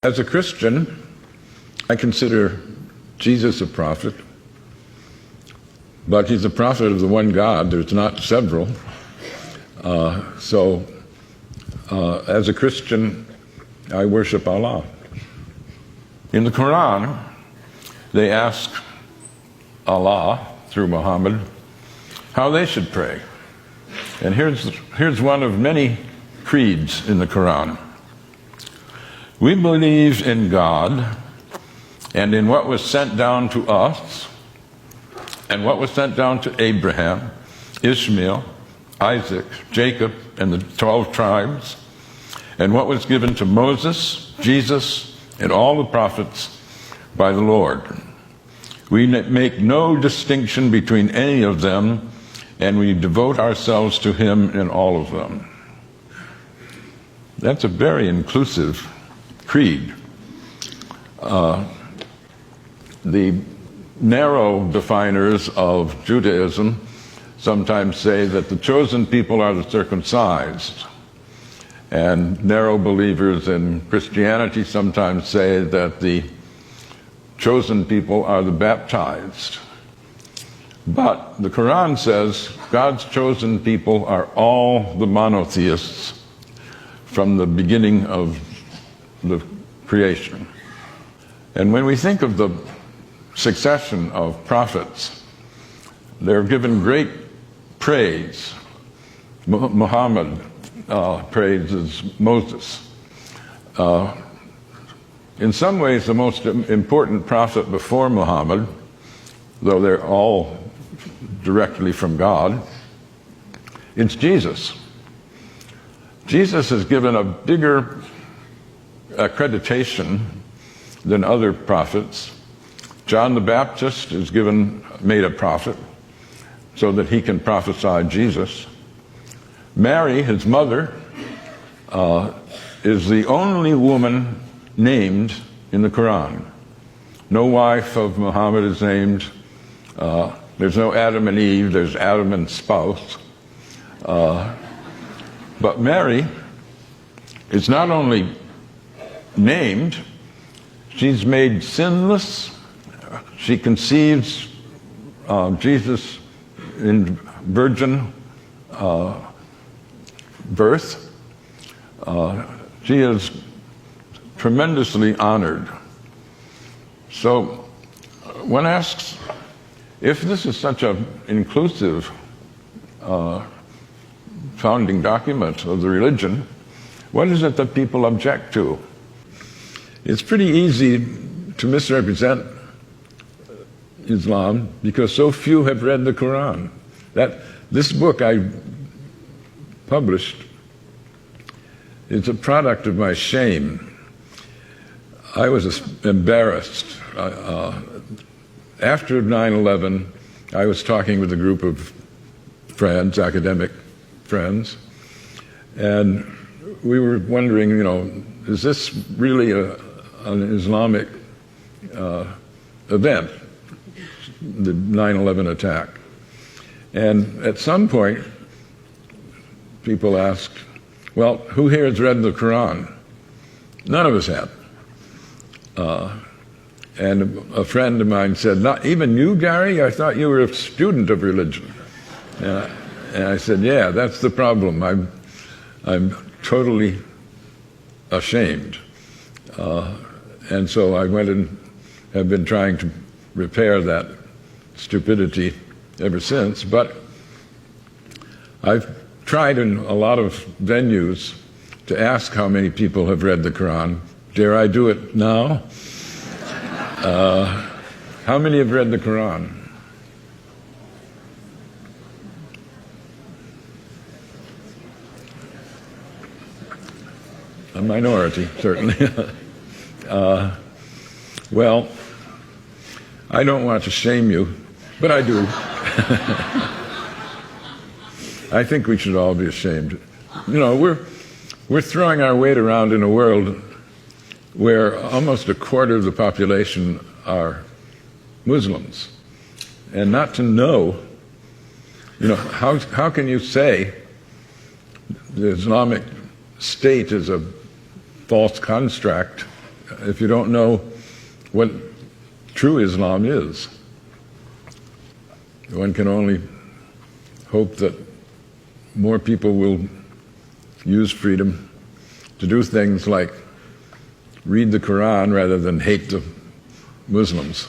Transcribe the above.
As a Christian, I consider Jesus a prophet, but he's a prophet of the one God. There's not several. So as a Christian, I worship Allah. In the Quran, they ask Allah, through Muhammad, how they should pray. And here's one of many creeds in the Quran. We believe in God and in what was sent down to us and what was sent down to Abraham, Ishmael, Isaac, Jacob, and the 12 tribes, and what was given to Moses, Jesus, and all the prophets by the Lord. We make no distinction between any of them, and we devote ourselves to him in all of them. That's a very inclusive creed. The narrow definers of Judaism sometimes say that the chosen people are the circumcised, and narrow believers in Christianity sometimes say that the chosen people are the baptized. But the Quran says God's chosen people are all the monotheists from the beginning of the creation. And when we think of the succession of prophets, they're given great praise. Muhammad praises Moses. In some ways, the most important prophet before Muhammad, though they're all directly from God, it's Jesus. Jesus is given a bigger accreditation than other prophets. John the Baptist is made a prophet so that he can prophesy Jesus. Mary, his mother, is the only woman named in the Quran. No wife of Muhammad is named. There's no Adam and Eve, there's Adam and spouse. But Mary is not only named, she's made sinless. She conceives Jesus in virgin birth. She is tremendously honored. So one asks, if this is such an inclusive founding document of the religion, what is it that people object to? It's pretty easy to misrepresent Islam because so few have read the Quran. This book I published is a product of my shame. I was embarrassed. After 9/11, I was talking with a group of friends, academic friends, and we were wondering, is this really an Islamic event, the 9/11 attack? And at some point, people asked, well, who here has read the Quran? None of us had. And a friend of mine said, not even you, Gary? I thought you were a student of religion. And I said, yeah, that's the problem. I'm totally ashamed. And so I went and have been trying to repair that stupidity ever since. But I've tried in a lot of venues to ask how many people have read the Quran. Dare I do it now? How many have read the Quran? A minority, certainly. Well, I don't want to shame you, but I do. I think we should all be ashamed. We're throwing our weight around in a world where almost a quarter of the population are Muslims. And not to know, how can you say the Islamic State is a false construct if you don't know what true Islam is. One can only hope that more people will use freedom to do things like read the Quran rather than hate the Muslims.